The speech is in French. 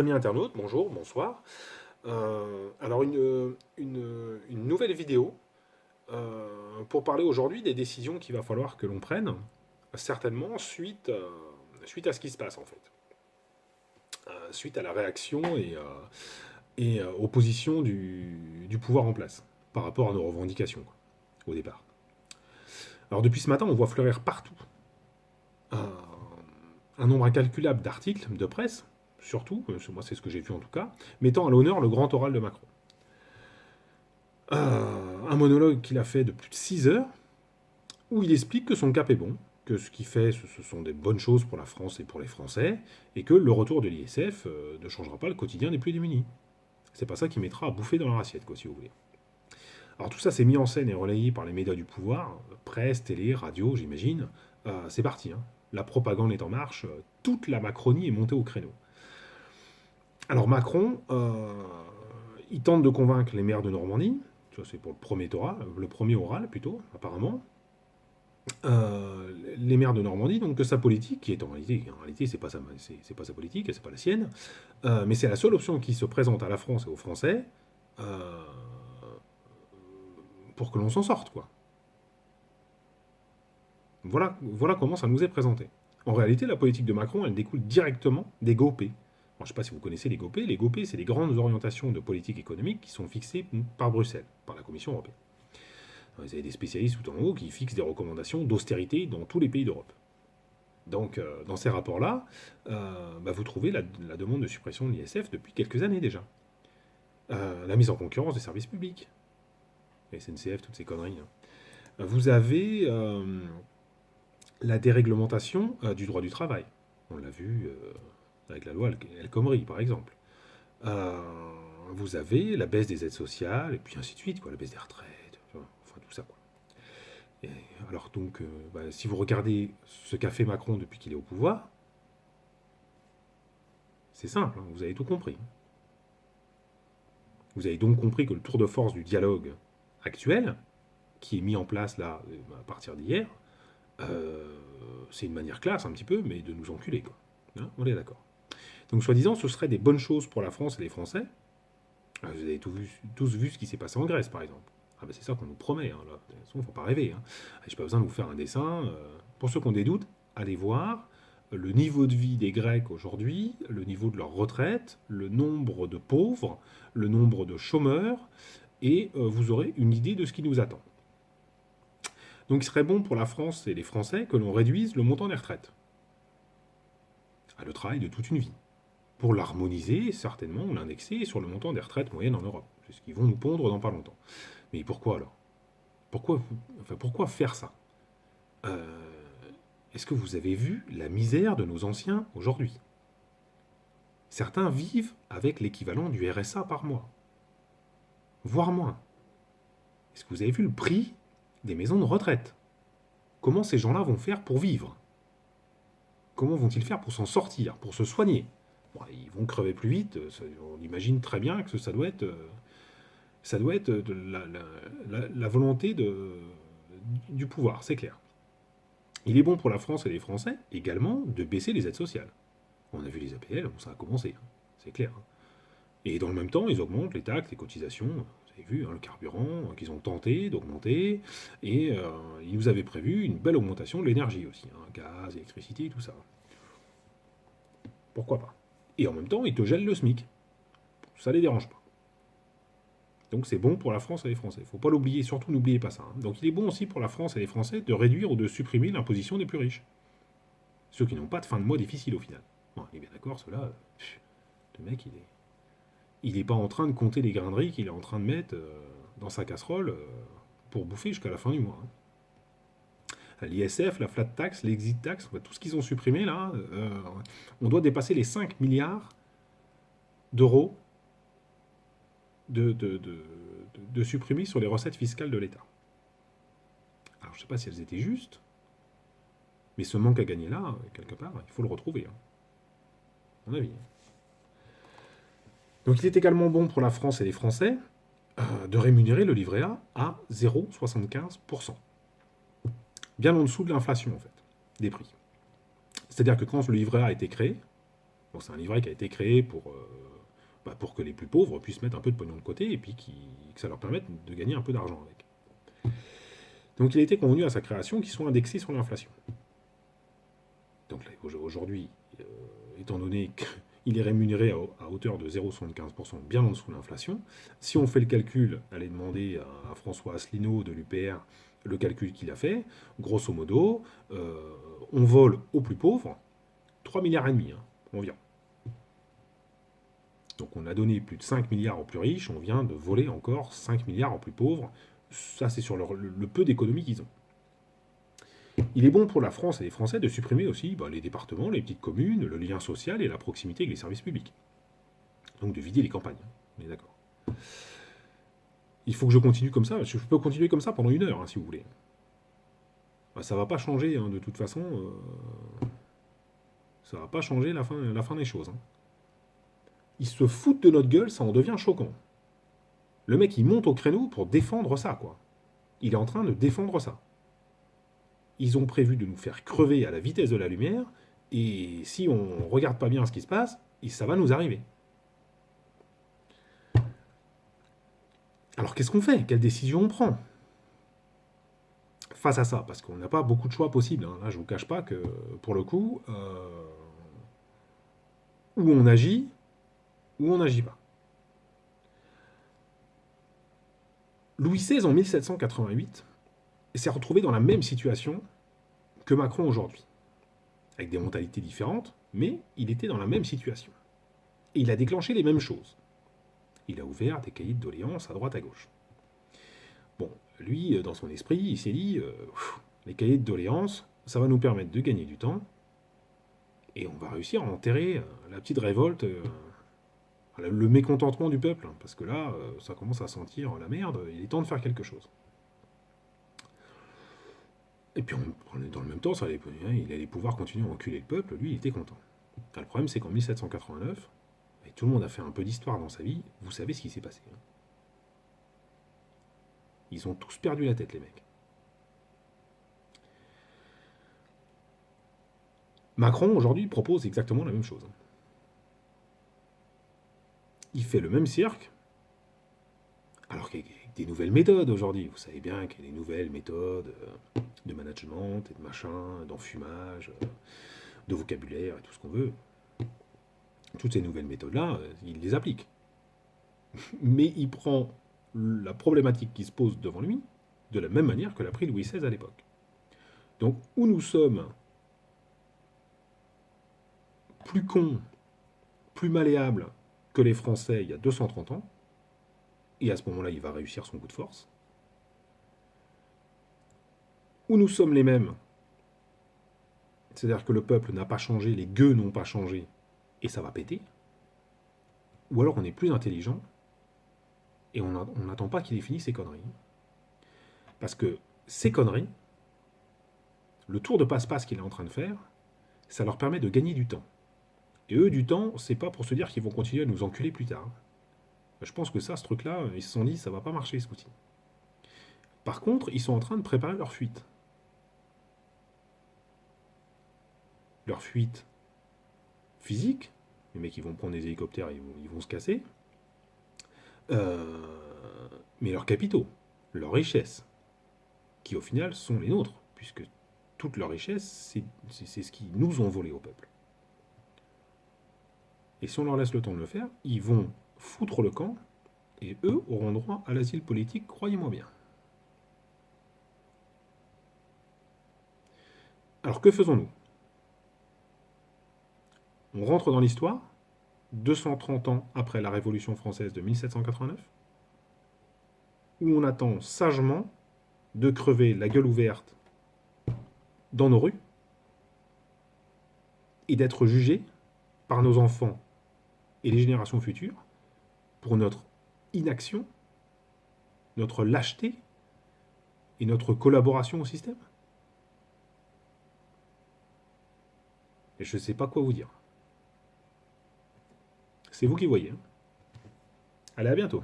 Amis internautes, bonjour, bonsoir. Alors une nouvelle vidéo pour parler aujourd'hui des décisions qu'il va falloir que l'on prenne, certainement suite à ce qui se passe en fait. Suite à la réaction et aux positions du pouvoir en place par rapport à nos revendications quoi, au départ. Alors depuis ce matin, on voit fleurir partout un, un nombre incalculable d'articles de presse, surtout, moi c'est ce que j'ai vu en tout cas, mettant à l'honneur le grand oral de Macron. Un monologue qu'il a fait de plus de 6 heures, où il explique que son cap est bon, que ce qu'il fait, ce sont des bonnes choses pour la France et pour les Français, et que le retour de l'ISF ne changera pas le quotidien des plus démunis. C'est pas ça qui mettra à bouffer dans leur assiette, quoi, si vous voulez. Alors tout ça, c'est mis en scène et relayé par les médias du pouvoir, presse, télé, radio, j'imagine. C'est parti, hein. La propagande est en marche, toute la Macronie est montée au créneau. Alors Macron, il tente de convaincre les maires de Normandie, ça c'est pour le premier oral plutôt, apparemment, les maires de Normandie, donc que sa politique, qui est en réalité c'est pas sa politique, c'est pas la sienne, mais c'est la seule option qui se présente à la France et aux Français euh, pour que l'on s'en sorte, quoi. Voilà comment ça nous est présenté. En réalité, la politique de Macron, elle découle directement des GOPÉ. Je ne sais pas si vous connaissez les GOPÉ. Les GOPÉ, c'est les grandes orientations de politique économique qui sont fixées par Bruxelles, par la Commission européenne. Vous avez des spécialistes tout en haut qui fixent des recommandations d'austérité dans tous les pays d'Europe. Donc, dans ces rapports-là, vous trouvez la demande de suppression de l'ISF depuis quelques années déjà. La mise en concurrence des services publics. SNCF, toutes ces conneries. Vous avez la déréglementation du droit du travail. On l'a vu avec la loi El Khomri, par exemple. Euh, Vous avez la baisse des aides sociales, et puis ainsi de suite, quoi, la baisse des retraites, enfin tout ça, quoi. Et alors donc, si vous regardez ce qu'a fait Macron depuis qu'il est au pouvoir, c'est simple, hein, vous avez tout compris. Vous avez donc compris que le tour de force du dialogue actuel, qui est mis en place là, à partir d'hier, c'est une manière classe un petit peu, mais de nous enculer, quoi. Hein, on est d'accord. Donc, soi-disant, ce serait des bonnes choses pour la France et les Français. Vous avez tous vu ce qui s'est passé en Grèce, par exemple. Ah ben c'est ça qu'on nous promet, hein, là. De toute façon, il ne faut pas rêver. Hein. J'ai pas besoin de vous faire un dessin. Pour ceux qui ont des doutes, allez voir le niveau de vie des Grecs aujourd'hui, le niveau de leur retraite, le nombre de pauvres, le nombre de chômeurs, et vous aurez une idée de ce qui nous attend. Donc il serait bon pour la France et les Français que l'on réduise le montant des retraites à le travail de toute une vie, pour l'harmoniser, certainement, l'indexer sur le montant des retraites moyennes en Europe. C'est ce qu'ils vont nous pondre dans pas longtemps. Mais pourquoi alors pourquoi faire ça euh, Est-ce que vous avez vu la misère de nos anciens aujourd'hui? Certains vivent avec l'équivalent du RSA par mois, voire moins. Est-ce que vous avez vu le prix des maisons de retraite? Comment ces gens-là vont faire pour vivre? Comment vont-ils faire pour s'en sortir, pour se soigner? Bon, ils vont crever plus vite, on imagine très bien que ça doit être de la volonté du pouvoir, c'est clair. Il est bon pour la France et les Français également de baisser les aides sociales. On a vu les APL, ça a commencé, hein, c'est clair. Hein. Et dans le même temps, ils augmentent les taxes, les cotisations, vous avez vu, hein, le carburant, qu'ils ont tenté d'augmenter, et ils nous avaient prévu une belle augmentation de l'énergie aussi, hein, gaz, électricité, tout ça. Pourquoi pas? Et en même temps, ils te gèlent le SMIC. Ça les dérange pas. Donc c'est bon pour la France et les Français. Il ne faut pas l'oublier, surtout n'oubliez pas ça. Hein. Donc il est bon aussi pour la France et les Français de réduire ou de supprimer l'imposition des plus riches. Ceux qui n'ont pas de fin de mois difficile au final. Bon, il est bien d'accord, ceux-là, le mec, il est pas en train de compter les grains de riz qu'il est en train de mettre dans sa casserole pour bouffer jusqu'à la fin du mois. Hein. L'ISF, la flat tax, l'exit tax, tout ce qu'ils ont supprimé là, on doit dépasser les 5 milliards d'euros de supprimer sur les recettes fiscales de l'État. Alors je ne sais pas si elles étaient justes, mais ce manque à gagner là, quelque part, il faut le retrouver, hein, à mon avis. Donc il est également bon pour la France et les Français de rémunérer le livret A à 0,75%. Bien en dessous de l'inflation, en fait, des prix. C'est-à-dire que quand le livret A a été créé, Bon, c'est un livret qui a été créé pour que les plus pauvres puissent mettre un peu de pognon de côté et puis que ça leur permette de gagner un peu d'argent avec. Donc il a été convenu à sa création qu'ils soient indexés sur l'inflation. Donc là, aujourd'hui, étant donné qu'il est rémunéré à hauteur de 0,75%, bien en dessous de l'inflation, si on fait le calcul, allez demander à François Asselineau de l'UPR le calcul qu'il a fait, grosso modo, on vole aux plus pauvres 3,5 milliards environ. Donc on a donné plus de 5 milliards aux plus riches, on vient de voler encore 5 milliards aux plus pauvres. Ça, c'est sur le peu d'économies qu'ils ont. Il est bon pour la France et les Français de supprimer aussi les départements, les petites communes, le lien social et la proximité avec les services publics. Donc de vider les campagnes. On est d'accord. Il faut que je continue comme ça. Je peux continuer comme ça pendant 1 heure, si vous voulez. Ça va pas changer, de toute façon. Ça va pas changer la fin des choses. Ils se foutent de notre gueule, ça en devient choquant. Le mec, il monte au créneau pour défendre ça, quoi. Il est en train de défendre ça. Ils ont prévu de nous faire crever à la vitesse de la lumière, et si on regarde pas bien ce qui se passe, ça va nous arriver. Alors qu'est-ce qu'on fait? Quelle décision on prend face à ça? Parce qu'on n'a pas beaucoup de choix possibles. Là, je vous cache pas que, pour le coup, ou on agit, ou on n'agit pas. Louis XVI, en 1788, s'est retrouvé dans la même situation que Macron aujourd'hui. Avec des mentalités différentes, mais il était dans la même situation. Et il a déclenché les mêmes choses. Il a ouvert des cahiers de doléances à droite à gauche. Bon, lui, dans son esprit, il s'est dit, les cahiers de doléances, ça va nous permettre de gagner du temps, et on va réussir à enterrer la petite révolte, le mécontentement du peuple, parce que là, ça commence à sentir la merde, il est temps de faire quelque chose. Et puis, dans le même temps, il allait pouvoir continuer à enculer le peuple, lui, il était content. Le problème, c'est qu'en 1789, et tout le monde a fait un peu d'histoire dans sa vie, vous savez ce qui s'est passé. Ils ont tous perdu la tête, les mecs. Macron, aujourd'hui, propose exactement la même chose. Il fait le même cirque, alors qu'il y a des nouvelles méthodes aujourd'hui. Vous savez bien qu'il y a des nouvelles méthodes de management, et de machin, d'enfumage, de vocabulaire, et tout ce qu'on veut. Toutes ces nouvelles méthodes-là, il les applique. Mais il prend la problématique qui se pose devant lui de la même manière que l'a pris Louis XVI à l'époque. Donc, où nous sommes plus cons, plus malléables que les Français il y a 230 ans, et à ce moment-là, il va réussir son coup de force, où nous sommes les mêmes, c'est-à-dire que le peuple n'a pas changé, les gueux n'ont pas changé, et ça va péter, ou alors on est plus intelligent, et on n'attend pas qu'il ait fini ses conneries. Parce que ces conneries, le tour de passe-passe qu'il est en train de faire, ça leur permet de gagner du temps. Et eux, du temps, c'est pas pour se dire qu'ils vont continuer à nous enculer plus tard. Je pense que ça, ce truc-là, ils se sont dit, ça va pas marcher ce coup-ci. Par contre, ils sont en train de préparer leur fuite. Leur fuite physique, les mecs, ils vont prendre des hélicoptères, ils vont se casser. Mais leurs capitaux, leurs richesses, qui au final sont les nôtres, puisque toute leur richesse, c'est ce qu'ils nous ont volé au peuple. Et si on leur laisse le temps de le faire, ils vont foutre le camp, et eux auront droit à l'asile politique, croyez-moi bien. Alors que faisons-nous? On rentre dans l'histoire, 230 ans après la Révolution française de 1789, où on attend sagement de crever la gueule ouverte dans nos rues et d'être jugés par nos enfants et les générations futures pour notre inaction, notre lâcheté et notre collaboration au système. Et je ne sais pas quoi vous dire. C'est vous qui voyez. Allez, à bientôt.